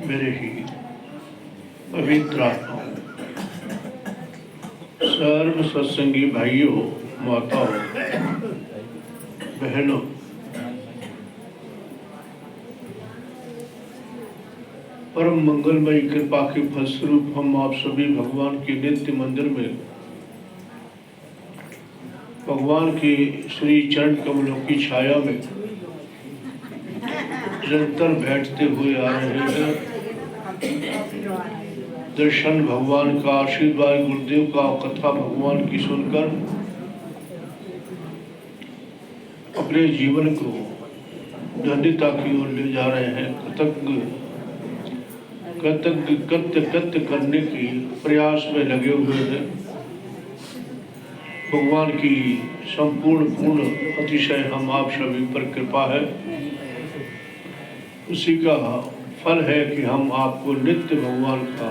मेरे ही पवित्र आत्माओं, सर्व सत्संगी भाइयों, माताओं, बहनों, परम मंगलमयी कृपा के फलस्वरूप हम आप सभी भगवान के नित्य मंदिर में भगवान के श्री चरण कमलों की छाया में निरंतर बैठते हुए आ रहे हैं। दर्शन भगवान का, आशीर्वाद गुरुदेव का, कथा भगवान की सुनकर अपने जीवन को धन्यता की ओर ले जा रहे हैं। कृत्य करने की प्रयास में लगे हुए हैं। भगवान की संपूर्ण पूर्ण अतिशय हम आप सभी पर कृपा है। उसी का फल है कि हम आपको नित्य भगवान का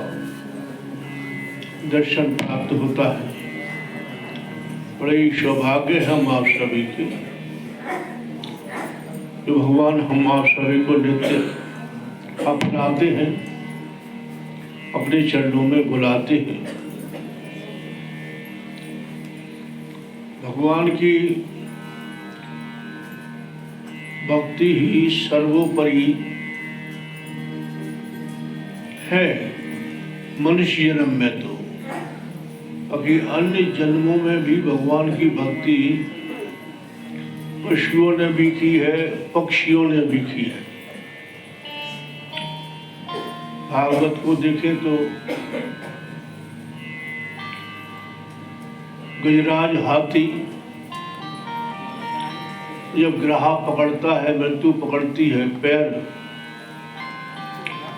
दर्शन प्राप्त होता है। बड़े ही सौभाग्य है हम आप सभी के, जो भगवान हम आप सभी को नित्य अपनाते हैं, अपने चरणों में बुलाते हैं। भगवान की भक्ति ही सर्वोपरि है मनुष्य जन्म में। तो अभी अन्य जन्मों में भी भगवान की भक्ति पशुओं ने भी की है, पक्षियों ने भी की है। भागवत को देखें तो गजराज हाथी जब ग्राह पकड़ता है, मृत्यु पकड़ती है पैर,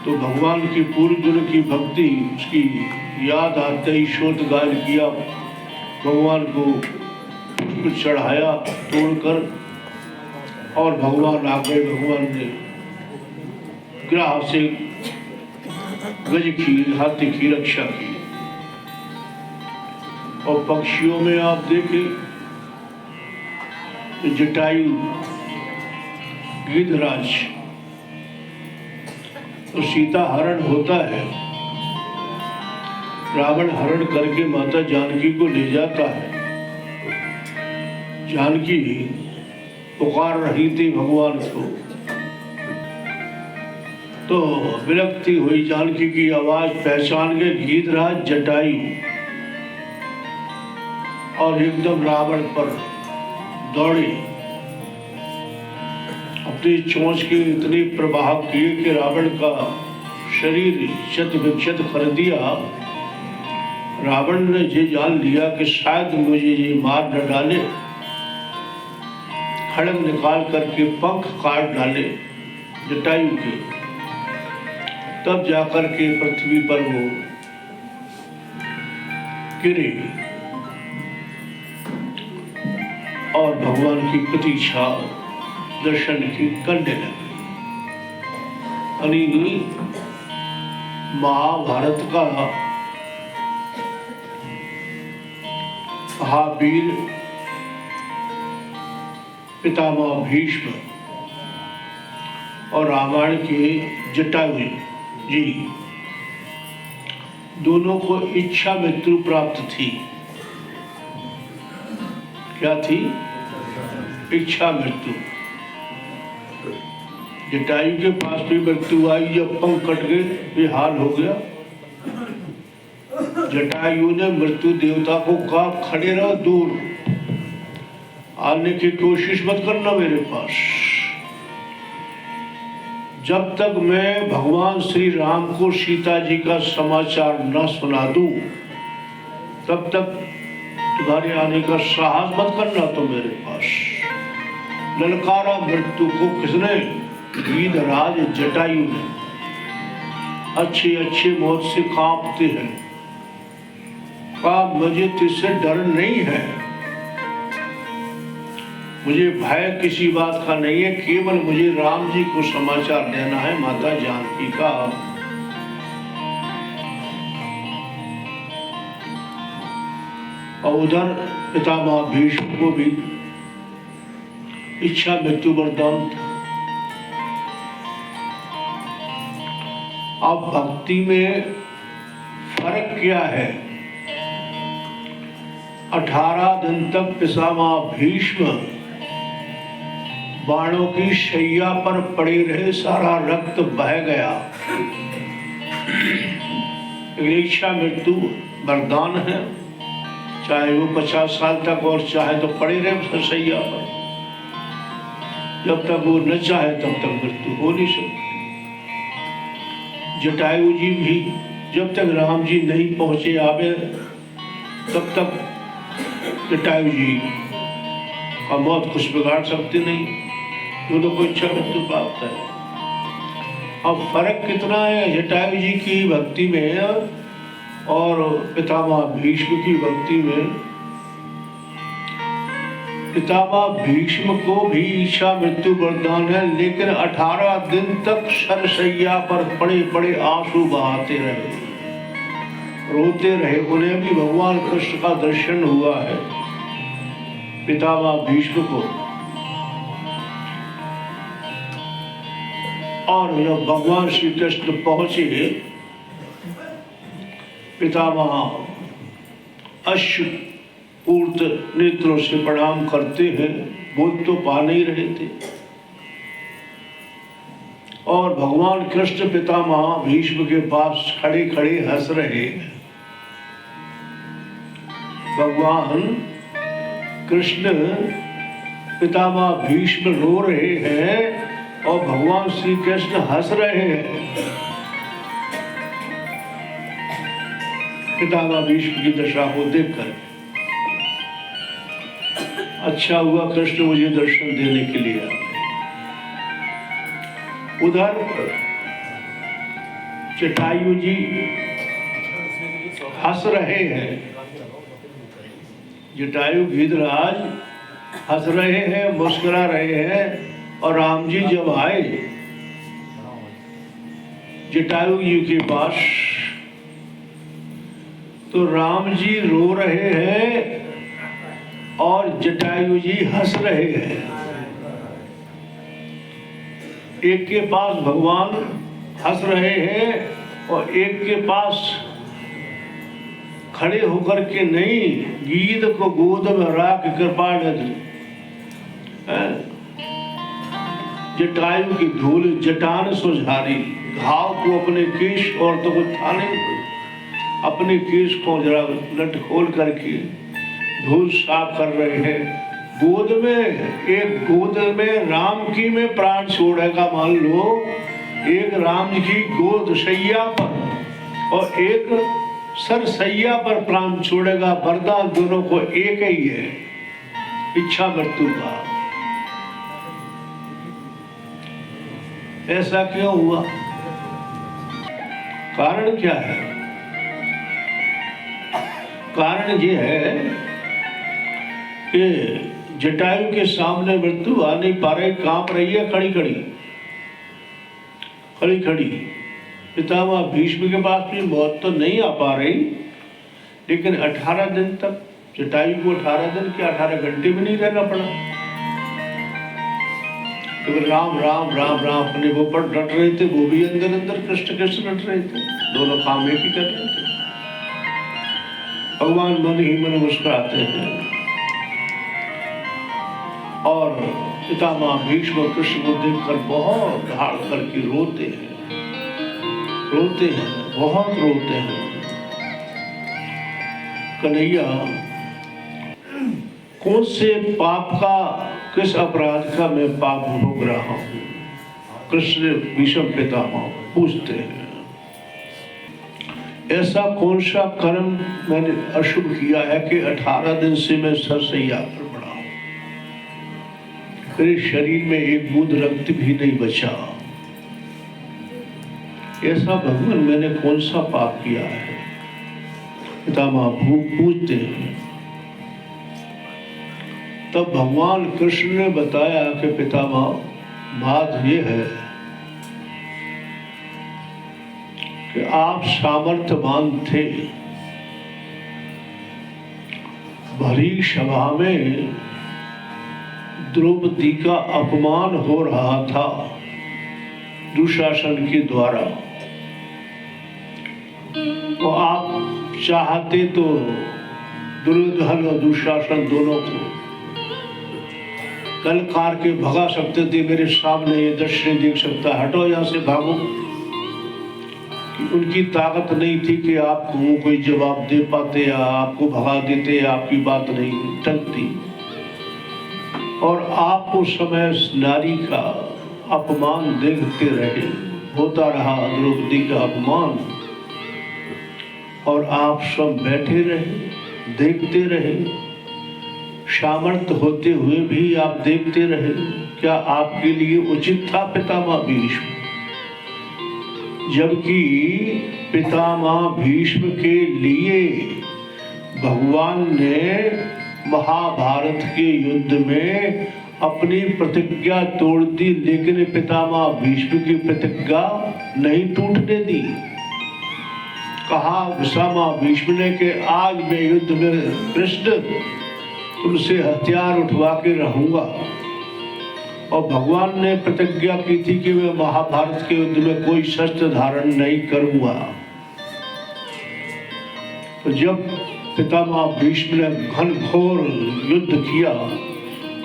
तो भगवान की पूर्व जन्म की भक्ति उसकी याद आते ही शोध गायन किया, भगवान को कुछ चढ़ाया तोड़कर, और भगवान आ गए। भगवान ने ग्राह से गज की, हाथी की रक्षा की। और पक्षियों में आप देखें तो जटायु, गिद्धराज, तो सीता हरण होता है, रावण हरण करके माता जानकी को ले जाता है। जानकी पुकार रही थी भगवान को, तो विरक्ति हुई, जानकी की आवाज पहचान के गिद्धराज जटायु, और एकदम रावण पर दौड़े। अपनी चोंच के इतने प्रवाह किए कि रावण का शरीर क्षत विक्षत कर दिया। रावण ने ये जान लिया कि शायद मुझे ये मार न डाले, खड़ग निकाल करके पंख काट डाले जटायु के, तब जाकर के पृथ्वी पर वो गिरे और भगवान की प्रतीक्षा दर्शन की करने लगे। यानी महाभारत का महावीर पितामह भीष्म और रामायण के जटायु जी, दोनों को इच्छा मृत्यु प्राप्त थी। क्या थी? इच्छा मृत्यु। जटायु के पास भी मृत्यु आई, जब पंख कट गए, ये हाल हो गया। जटायु ने मृत्यु देवता को कहा, खड़े रहो, दूर आने की कोशिश मत करना मेरे पास। जब तक मैं भगवान श्री राम को सीता जी का समाचार न सुना दूं, तब तक तुम्हारे आने का साहस मत करना। तो मेरे पास ललकारा मृत्यु को किसने? गिद्धराज जटायु ने। अच्छे अच्छे मौत से कांपते हैं, कहा मुझे तुझसे डर नहीं है, मुझे भय किसी बात का नहीं है, केवल मुझे राम जी को समाचार देना है माता जानकी का। और उधर पितामह भीष्म को भी इच्छा मृत्यु वरदान था। अब भक्ति में फर्क क्या है? 18 दिन तक पितामह भीष्म बाणों की शैया पर पड़े रहे, सारा रक्त बह गया। इच्छा मृत्यु वरदान है, चाहे वो 50 साल तक और चाहे तो पड़े रहे शैया पर, जब तक वो न चाहे तब तक मृत्यु हो नहीं सकती। जटायु जी भी जब तक राम जी नहीं पहुंचे आवे तब तक जटायु जी का मौत कुछ बिगाड़ सकते नहीं, दोनों को इच्छा मृत्यु प्राप्त है। अब फर्क कितना है जटायु जी की भक्ति में और पितामह भीष्म की भक्ति में? पितामह भीष्म को भी इच्छा मृत्यु वरदान है, लेकिन 18 दिन तक शरशैया पर पड़े पड़े आंसू बहाते रहे, रोते रहे। उन्हें भी भगवान कृष्ण का दर्शन हुआ है, पितामह भीष्म को। और जब भगवान श्री कृष्ण पहुंचे, पितामह अश्रुपूर्त नेत्रों से प्रणाम करते हैं, बोल तो पा नहीं रहे थे। और भगवान कृष्ण पितामह भीष्म के पास खड़े खड़े हंस रहे हैं। भगवान कृष्ण पितामह भीष्म रो रहे हैं और भगवान श्री कृष्ण हंस रहे हैं। पितामह भीष्म की दशा को देखकर अच्छा हुआ कृष्ण मुझे दर्शन देने के लिए आए। उधर जटायु जी हंस रहे हैं, जटायु गीधराज हंस रहे हैं, मुस्कुरा रहे हैं। और राम जी जब आए जटायु जी के पास तो राम जी रो रहे हैं और जटायु जी हंस रहे हैं। एक के पास भगवान हंस रहे हैं और एक के पास खड़े होकर के नहीं, गीध को गोद में राख कृपा नदी। जटायु की धूल जटान सुझारी, घाव को अपने केश और तो कुछ था नहीं, अपने केश को जरा लट खोल करके धूल साफ कर रहे हैं। गोद में, एक गोद में राम की में प्राण छोड़ेगा, मान लो एक राम की गोद सैया पर और एक सर सैया पर प्राण छोड़ेगा। वरदान दोनों को एक ही है, इच्छा मृत्यु का। ऐसा क्यों हुआ? कारण क्या है? कारण ये है कि जटायु के सामने मृत्यु आ नहीं पा रही, कांप रही है खड़ी खड़ी खड़ी खड़ी। पितामह भीष्म के पास भी मौत तो नहीं आ पा रही, लेकिन 18 दिन तक जटायु को 18 दिन के 18 घंटे में नहीं रहना पड़ा। तो राम राम राम राम अपने वो पर डट रहे थे, वो भी अंदर अंदर कृष्ण कृष्ण डट रहे थे, दोनों काम एक ही कर रहे थे। भगवान मन ही मन मुस्कुराते हैं और पितामह भीष्म कृष्ण को देखकर बहुत ढाल करके रोते हैं, रोते हैं, बहुत रोते हैं। कन्हैया, कौन से पाप का, किस अपराध का मैं पाप भोग रहा हूं? कृष्ण भीष्म पितामह पूछते हैं। ऐसा कौन सा कर्म मैंने अशुभ किया है कि 18 दिन से मैं सरसैया पर पड़ा हूं, मेरे शरीर में एक बूंद रक्त भी नहीं बचा? ऐसा भगवान मैंने कौन सा पाप किया है? पितामह पूछते हैं। तब भगवान कृष्ण ने बताया कि पितामह, बात ये है कि आप सामर्थ्यवान थे। भरी सभा में द्रौपदी का अपमान हो रहा था दुशासन के द्वारा, तो आप चाहते तो दुर्योधन और दुशासन दोनों को ललकार के भगा सकते थे, मेरे सामने ये दृश्य देख सकता, हटो यहाँ से, भागो। उनकी ताकत नहीं थी कि आपको कोई जवाब दे पाते या आपको भगा देते, आपकी बात नहीं टलती। और आप उस समय नारी का अपमान देखते रहे, होता रहा द्रौपदी का अपमान, और आप सब बैठे रहे, देखते रहे, सामर्थ्य होते हुए भी आप देखते रहे। क्या आपके लिए उचित था पितामह भीष्म? जबकि पितामह भीष्म के लिए भगवान ने महाभारत के युद्ध में अपनी प्रतिज्ञा तोड़ दी, लेकिन पितामह भीष्म की प्रतिज्ञा नहीं टूटने दी। कहा पितामह भीष्म ने कि आज मैं युद्ध में कृष्ण तुमसे हथियार उठवा के रहूंगा, और भगवान ने प्रतिज्ञा की थी कि मैं महाभारत के युद्ध में कोई शस्त्र धारण नहीं करूंगा। तो जब पितामह भीष्म ने घनघोर युद्ध किया,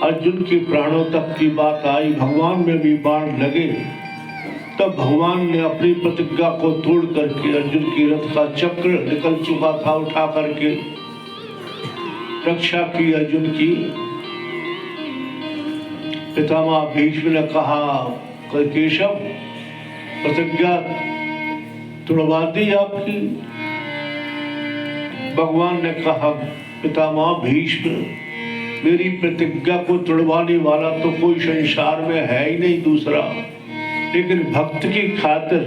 अर्जुन के प्राणों तक की बात आई, भगवान में भी बाण लगे, तब भगवान ने अपनी प्रतिज्ञा को तोड़ करके अर्जुन की रथ का चक्र निकल चुका था, उठा करके रक्षा की अर्जुन की। पितामह भीष्म ने कहा केशव, प्रतिज्ञा तोड़वा दी आपकी। भगवान ने कहा पितामह भीष्म, मेरी प्रतिज्ञा को तोड़वाने वाला तो कोई संसार में है ही नहीं दूसरा, लेकिन भक्त की खातिर,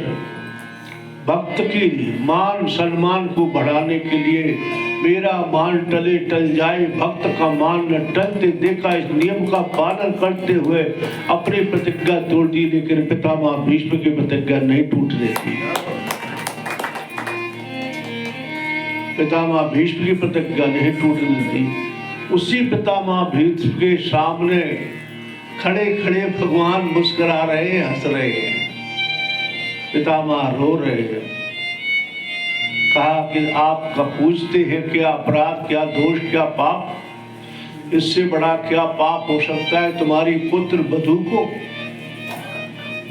भक्त की मान सम्मान को बढ़ाने के लिए, मेरा मान टले टल जाए, भक्त का मान न टलते देखा, इस नियम का पालन करते हुए अपनी प्रतिज्ञा तोड़ दी, लेकिन पितामह भीष्म की प्रतिज्ञा नहीं टूटने दी। पितामह भीष्म की प्रतिज्ञा नहीं टूटने दी। उसी पितामह भीष्म के सामने खड़े खड़े भगवान मुस्कुरा रहे हैं, हंस रहे हैं, पितामह रो रहे हैं। कहा कि आपका पूछते हैं क्या अपराध, क्या दोष, क्या पाप, इससे बड़ा क्या पाप हो सकता है? तुम्हारी पुत्र बधू को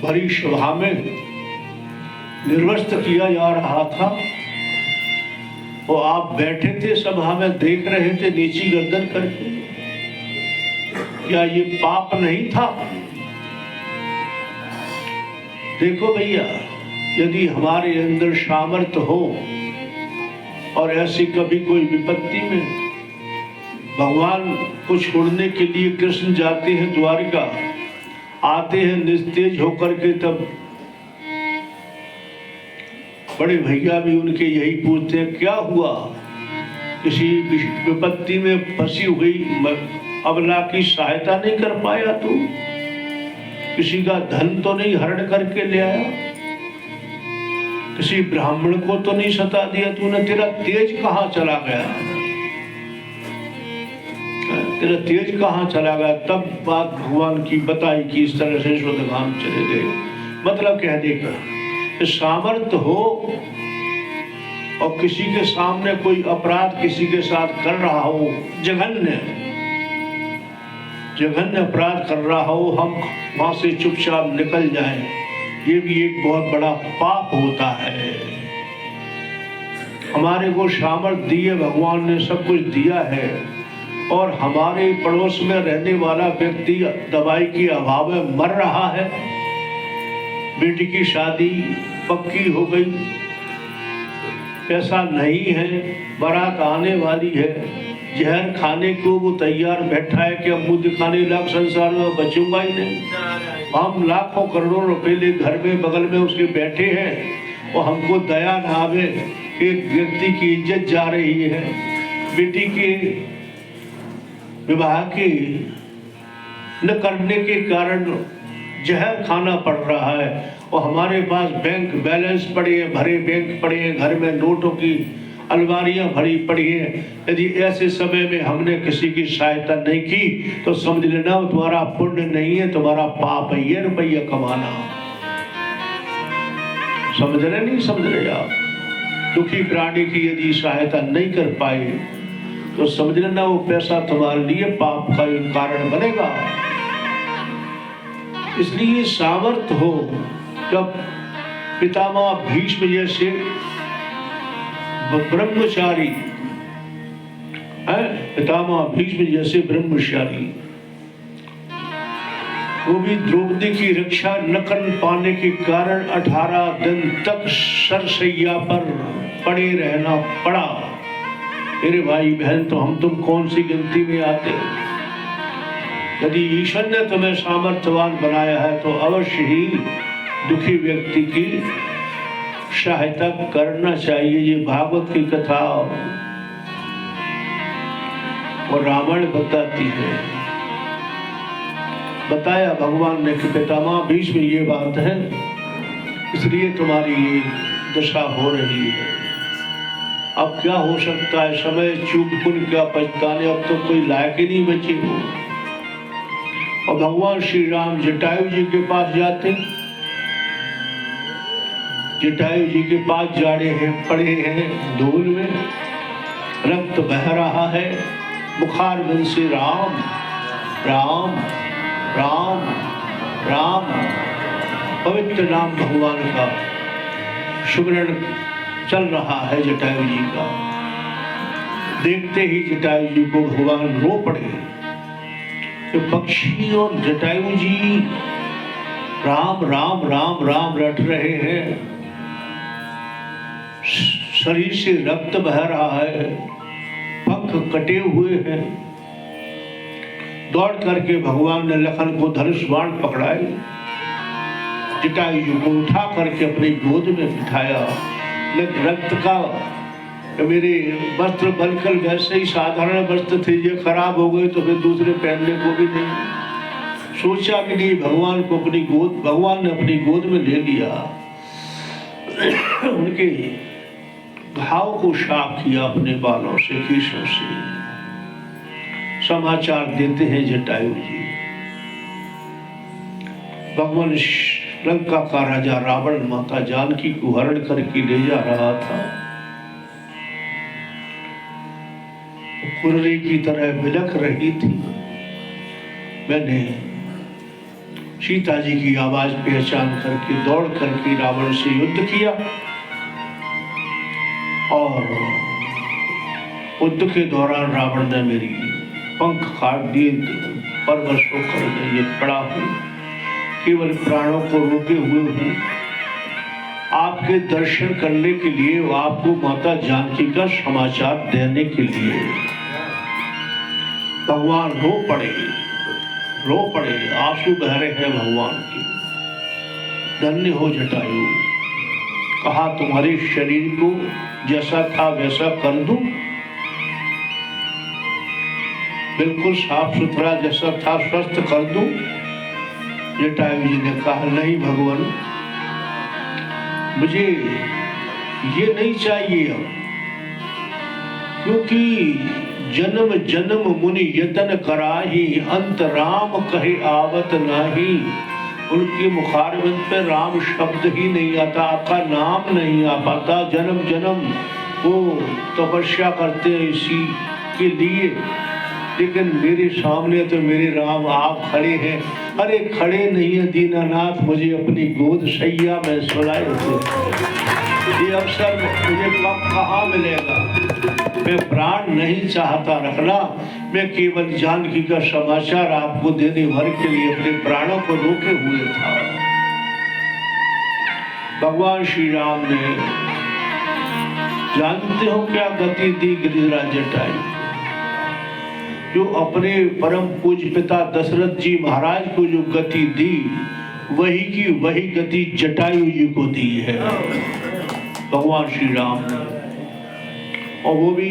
भरी सभा में निर्वस्त्र किया जा रहा था, वो आप बैठे थे सभा में, देख रहे थे नीची गर्दन करके। क्या ये पाप नहीं था? देखो भैया, यदि हमारे अंदर सामर्थ्य हो और ऐसी कभी कोई विपत्ति में भगवान को छोड़ने के लिए कृष्ण जाते हैं द्वारिका, आते हैं निस्तेज होकर के, तब बड़े भैया भी उनके यही पूछते हैं क्या हुआ? किसी विपत्ति में फंसी हुई अबला की सहायता नहीं कर पाया तू? किसी का धन तो नहीं हरण करके ले आया? किसी ब्राह्मण को तो नहीं सता दिया तूने? तेरा तेज कहाँ चला गया? तेरा तेज कहाँ चला गया? तब बात भगवान की बताई कि इस तरह से स्वतगाम चले गए। मतलब कहने का सामर्थ्य हो और किसी के सामने कोई अपराध किसी के साथ कर रहा हो, जघन्य अपराध कर रहा हो, हम वहां से चुपचाप निकल जाएं, ये भी एक बहुत बड़ा पाप होता है। हमारे को सामर्थ्य दिए भगवान ने, सब कुछ दिया है, और हमारे पड़ोस में रहने वाला व्यक्ति दवाई के अभाव में मर रहा है, बेटी की शादी पक्की हो गई, पैसा नहीं है, बारात आने वाली है, जहर खाने को वो तैयार बैठा है कि अब मुँह दिखाने लाख संसार में बचूंगा ही नहीं। हम लाखों करोड़ों रुपए ले घर में बगल में उसके बैठे हैं और हमको दया ना आवे, एक व्यक्ति की इज्जत जा रही है, बेटी के विवाह की न करने के कारण जहर खाना पड़ रहा है, और हमारे पास बैंक बैलेंस पड़े हैं, भरे बैंक पड़े हैं, घर में नोटों की अलमारियां भरी पड़ी हैं। यदि ऐसे समय में हमने किसी की सहायता नहीं की तो समझ लेना तुम्हारा पुण्य नहीं है, तुम्हारा पाप है ये रुपया कमाना। समझ रहे नहीं समझ रहे आप? दुखी प्राणी की यदि सहायता नहीं कर पाए तो समझ लेना वो पैसा तुम्हारे लिए पाप का एक कारण बनेगा। इसलिए सामर्थ्य हो, जब पितामह भीष्म जैसे ब्रह्मचारी है, पितामह भीष्म जैसे ब्रह्मचारी, वो भी द्रौपदी की रक्षा न कर पाने के कारण 18 दिन तक सरसैया पर पड़े रहना पड़ा। मेरे भाई बहन, तो हम तुम कौन सी गिनती में आते? यदि ईश्वर ने तुम्हें सामर्थ्यवान बनाया है तो अवश्य ही दुखी व्यक्ति की सहायता करना चाहिए। ये भागवत की कथा और रामायण बताती है, बताया भगवान ने कि पितामह भीष्म ये बात है, इसलिए तुम्हारी ये दशा हो रही है। अब क्या हो सकता है, समय चूक पुन क्या पछताने, अब तो कोई लायक ही नहीं बचे हो। और भगवान श्री राम जटायु जी के पास जाते, जटायु जी के पास जाड़े हैं, पड़े हैं धूल में, रक्त बह रहा है, बुखार बन से राम राम राम राम पवित्र नाम भगवान का सुमरण चल रहा है जटायु जी का। देखते ही जटायु जी को भगवान रो पड़े कि पक्षी और जटायु जी राम राम राम राम रट रहे हैं, शरीर से रक्त बह रहा है, पंख कटे हुए हैं। दौड़ करके भगवान ने लखन को धनुष बाण पकड़ाए, जटायु जी को उठा करके अपनी गोद में बिठाया। रक्त का मेरे वस्त्र बनकर वैसे ही साधारण वस्त्र थे, ये खराब हो गए तो फिर दूसरे पहनने को भी नहीं सोचा भी नहीं। भगवान को अपनी गोद, भगवान ने अपनी गोद में ले लिया, उनके घाव को साफ किया अपने बालों से, कीशों से। समाचार देते हैं जटायु जी, भगवान लंका का राजा रावण माता जानकी को हरण करके ले जा रहा था। कुर्री की तरह बिलख रही थी। मैंने सीता जी की आवाज पहचान करके दौड़ करके रावण से युद्ध किया और युद्ध के दौरान रावण ने मेरी पंख काट दिए, परवश होकर ये पड़ा हूं, केवल प्राणों को रोके हुए हूं। आपके दर्शन करने के लिए, आपको माता जानकी का समाचार देने के लिए। भगवान रो पड़े, आंसू बह रहे हैं भगवान के। धन्य हो जटायु, कहा तुम्हारे शरीर को जैसा था वैसा कर दूं, बिल्कुल साफ सुथरा जैसा था स्वस्थ कर दूं। जटायु जी ने कहा नहीं भगवान, मुझे ये नहीं चाहिए अब, क्योंकि जन्म जन्म मुनि यतन कराही, अंत राम कहे आवत नाही। उनके मुखारबिंद पे राम शब्द ही नहीं आता, आपका नाम नहीं आ पाता। जन्म जन्म वो तपस्या करते हैं इसी के लिए, लेकिन मेरे सामने तो मेरे राम आप खड़े हैं। अरे खड़े नहीं है दीनानाथ, मुझे अपनी गोद सैया में सुलाए थे। ये अवसर मुझे कब कहाँ मिलेगा? मैं प्राण नहीं चाहता रखना, मैं केवल जानकी का समाचार आपको देने भर के लिए अपने प्राणों को रोके हुए था। भगवान श्री राम ने जानते हो क्या गति दी गिरिराज जटायु, जो अपने परम पूज्य पिता दशरथ जी महाराज को जो गति दी, वही की वही गति जटायु जी को दी है भगवान श्री राम ने। और वो भी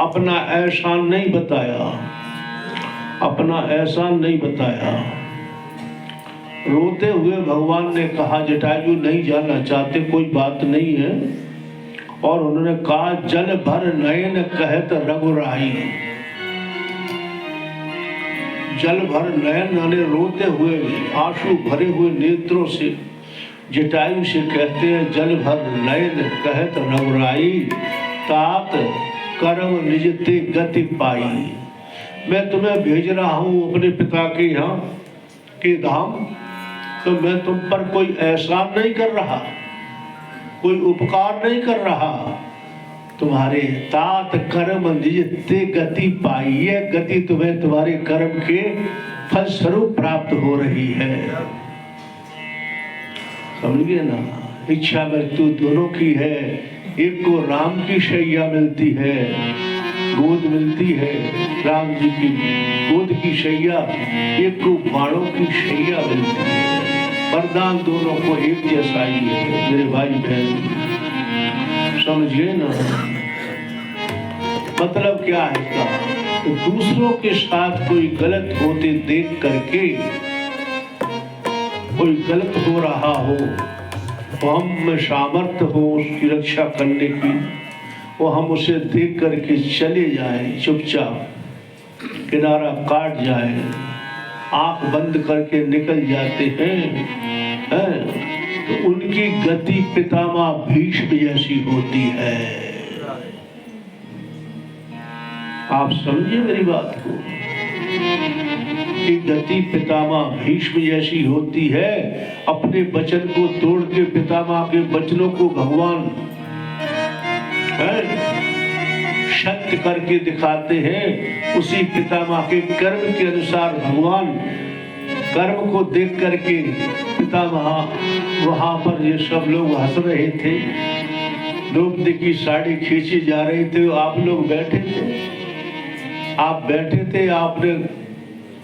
अपना एहसान नहीं बताया, अपना एहसान नहीं बताया। रोते हुए भगवान ने कहा जटायु नहीं जाना चाहते, कोई बात नहीं है। और उन्होंने कहा जल भर नयन कहत रघुराई, जल भर नयन यानी रोते हुए, आंसू भरे हुए नेत्रों से जटायु से कहते हैं जल भर नयन कहत रघुराई, तात कर्म निज ते गति पाई। मैं तुम्हें भेज रहा हूँ अपने पिता के यहाँ के धाम, तो मैं तुम पर कोई एहसान नहीं कर रहा, कोई उपकार नहीं कर रहा। तुम्हारे तात कर्म निज ते गति पाई, यह गति तुम्हें तुम्हारे कर्म के फल स्वरूप प्राप्त हो रही है। समझ गए ना? इच्छा मृत्यु दोनों की है। एक को राम की शैया मिलती है, गोद मिलती है राम जी की गोद की शैया, एक को बाणों की शैया मिलती है। वरदान दोनों को एक जैसा ही है मेरे भाई बहन, समझिए ना? मतलब क्या है इसका? तो दूसरों के साथ कोई गलत होते देख करके, कोई गलत हो रहा हो तो हम में सामर्थ्य हो उसकी रक्षा करने की, वो हम उसे देख करके चले जाएं, चुपचाप किनारा काट जाएं, आंख बंद करके निकल जाते हैं, तो उनकी गति पितामह भीष्म जैसी होती है। आप समझिए मेरी बात को, कि गति पितामह भीष्म जैसी होती है। अपने वचन को तोड़ के पितामह के वचनों को भगवान सत्य करके दिखाते हैं। उसी पितामह के कर्म के अनुसार भगवान कर्म को देख करके पितामह वहां पर ये सब लोग हंस रहे थे, द्रौपदी की साड़ी खींची जा रही थी, आप लोग बैठे थे, आप बैठे थे, आपने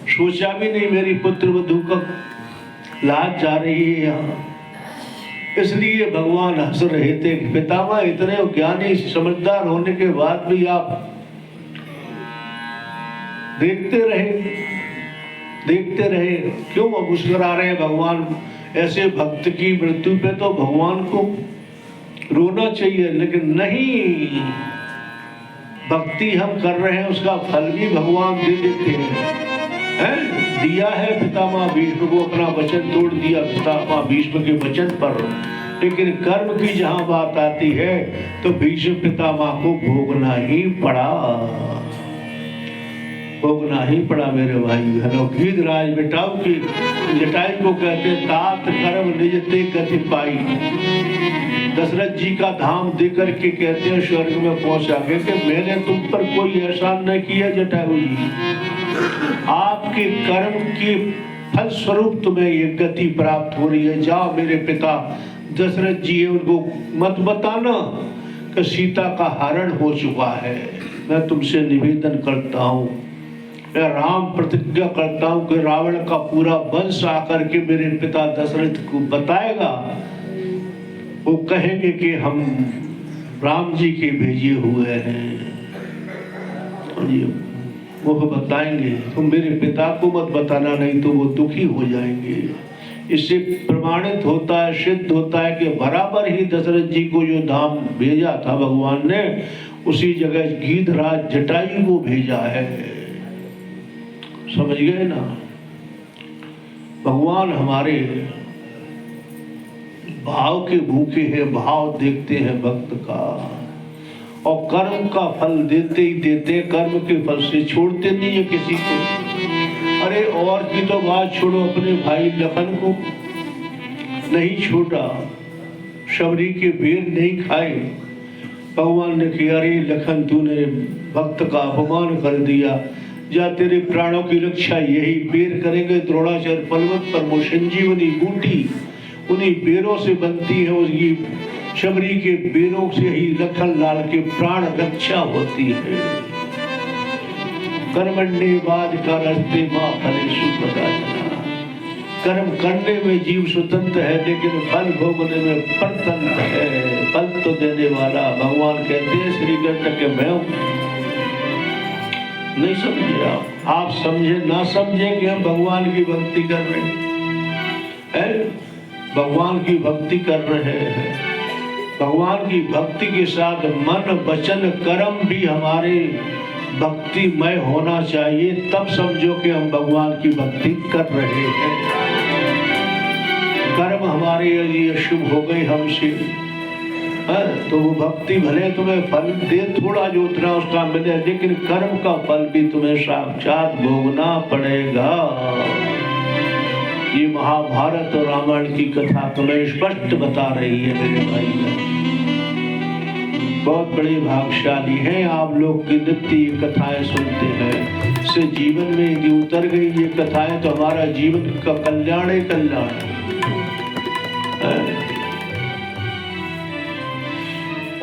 सोचा भी नहीं मेरी पुत्र वधू का लाज जा रही है यहाँ, इसलिए भगवान हंस रहे थे। पितामह इतने ज्ञानी समझदार होने के बाद भी आप देखते रहे, क्यों मुस्कुरा रहे हैं? भगवान ऐसे भक्त की मृत्यु पे तो भगवान को रोना चाहिए, लेकिन नहीं, भक्ति हम कर रहे हैं उसका फल भी भगवान दे देते हैं। दिया है पितामह भीष्म को, अपना वचन तोड़ दिया पितामह भीष्म के वचन पर, लेकिन कर्म की जहां बात आती है तो भीष्म पितामह को भोगना ही पड़ा मेरे भाई बहनों। गीधराज जटायु को कहते तात कर्म निज ते गति पाई। दशरथ जी का धाम देकर के कहते हैं स्वर्ग में पहुंचा के कि मैंने तुम पर कोई एहसान नहीं किया जटायु जी, आपके कर्म के फल स्वरूप तुम्हें ये गति प्राप्त हो रही है। जाओ मेरे पिता दशरथ जी है, उनको मत बताना कि सीता का हरण हो चुका है। मैं तुमसे निवेदन करता हूँ, मैं राम प्रतिज्ञा करता हूँ कि रावण का पूरा वंश आकर के मेरे पिता दशरथ को बताएगा, वो कहेंगे कि हम राम जी के भेजे हुए हैं, वो बताएंगे। तुम मेरे पिता को मत बताना, नहीं तो वो दुखी हो जाएंगे। इससे प्रमाणित होता है, सिद्ध होता है कि बराबर ही दशरथ जी को जो धाम भेजा था भगवान ने, उसी जगह गीधराज जटायु को भेजा है। समझ गए ना? भगवान हमारे भाव के भूखे हैं, भाव देखते हैं भक्त का, और कर्म का फल देते ही देते, कर्म के फल से छोड़ते नहीं है किसी को। अरे और की तो बात छोड़ो, अपने भाई लखन को नहीं छोड़ा, शबरी के बेर नहीं खाए। भगवान ने किया, अरे लखन तूने भक्त का अपमान कर दिया, जा तेरे प्राणों की रक्षा यही बेर करेंगे। द्रोणाचार्य पर्वत पर वो संजीवनी बूटी उन्हीं बेरों से बनती है, उसकी शबरी के बेरों से ही लखन लाल के प्राण रक्षा होती है। कर्मण्येवाद का रस्ते मां फलेषु कदाचन। कर्म करने में जीव स्वतंत्र है, लेकिन फल भोगने में परतंत्र है। फल तो देने वाला भगवान कहते हैं श्री कृष्ण के मैं हूं। नहीं समझे आप समझे ना समझे कि हम भगवान की भक्ति कर रहे हैं, भगवान की भक्ति कर रहे हैं। भगवान की भक्ति के साथ मन वचन कर्म भी हमारे भक्तिमय होना चाहिए, तब समझो कि हम भगवान की भक्ति कर रहे हैं। कर्म हमारे यदि अशुभ हो गए हमसे, तो वो भक्ति भले तुम्हें फल दे थोड़ा जो उतना उसका मिले, लेकिन कर्म का फल भी तुम्हें साक्षात भोगना पड़ेगा। ये महाभारत और रामायण की कथा तुम्हें स्पष्ट बता रही है मेरे भाई। बहुत बड़े भाग्यशाली हैं आप लोग की नित्य ये कथाएं सुनते हैं। इससे जीवन में यदि उतर गई ये कथाएं तो हमारा जीवन का कल्याण ही कल्याण है।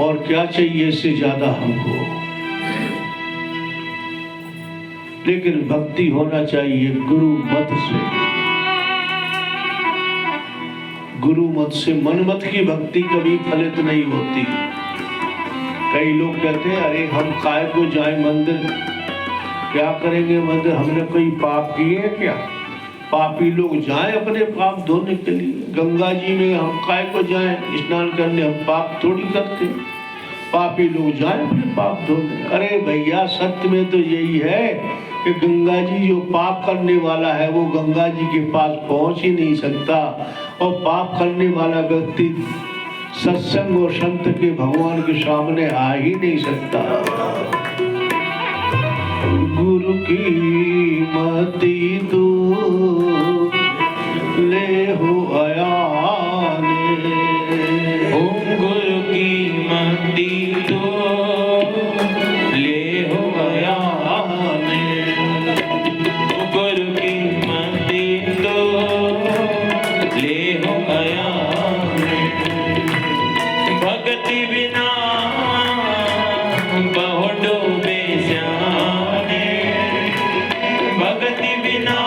और क्या चाहिए इससे ज्यादा हमको, लेकिन भक्ति होना चाहिए गुरु मत से। गुरु मत से, मन मत की भक्ति कभी फलित नहीं होती। कई लोग कहते हैं अरे हम काय को जाए मंदिर, क्या करेंगे मंदिर, हमने कोई पाप किए हैं क्या? पापी लोग जाएं अपने पाप धोने के लिए। गंगा जी में हम काय को जाएं स्नान करने, हम पाप थोड़ी करते। पापी लोग जाएं अपने पाप धोने। अरे भैया सत्य में तो यही है कि गंगा जी जो पाप करने वाला है वो गंगा जी के पास पहुंच ही नहीं सकता, और पाप करने वाला व्यक्ति सत्संग और संत के भगवान के सामने आ ही नहीं सकता। गुरु की मति तू ले हो आयाने, ओम गुरु की मति तो ले हो आयाने, गुरु की मति तो ले हो आयाने। भक्ति बिना बहु डूबे जाने, भक्ति बिना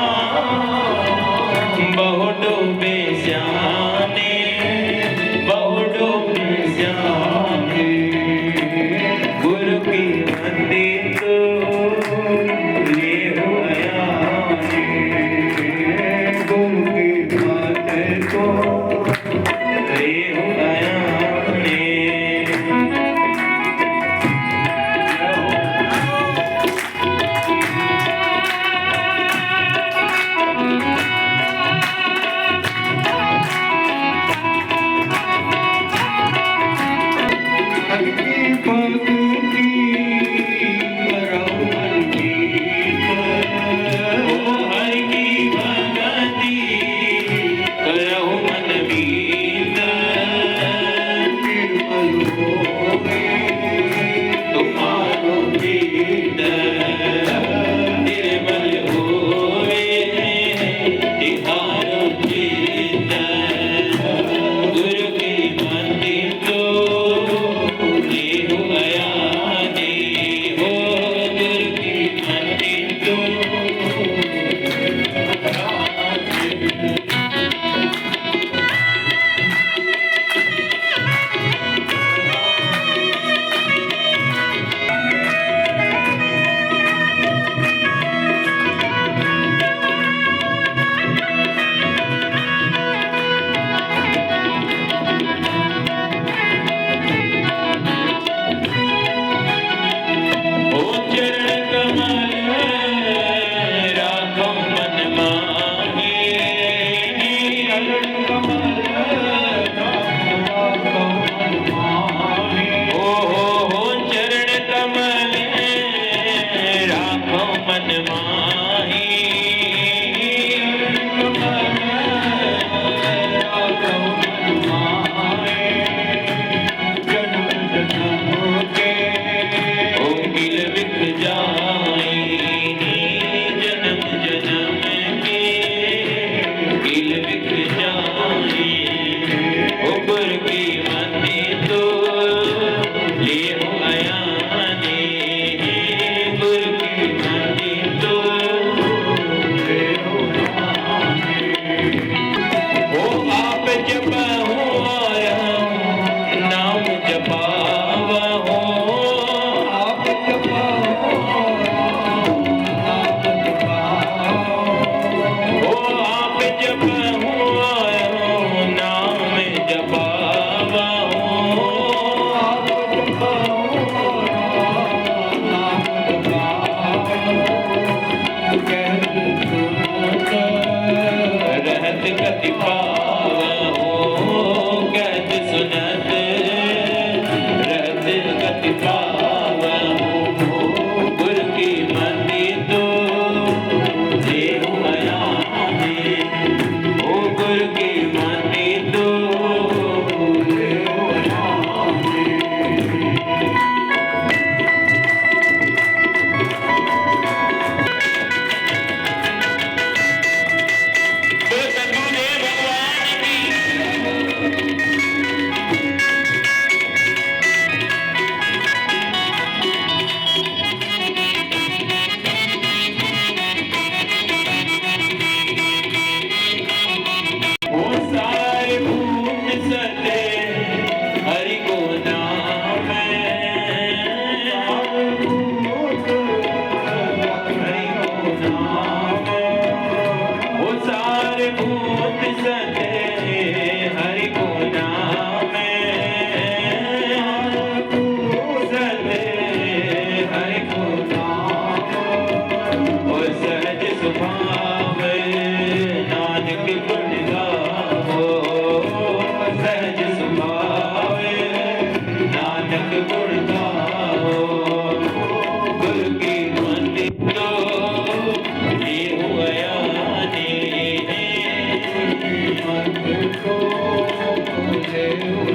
ले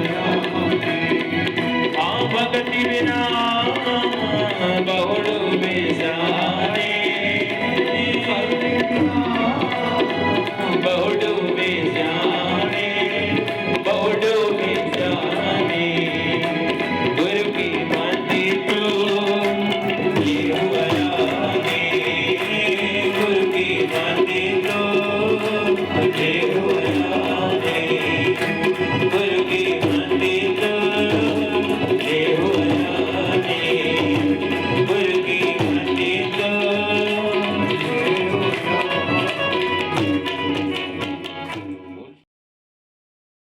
आया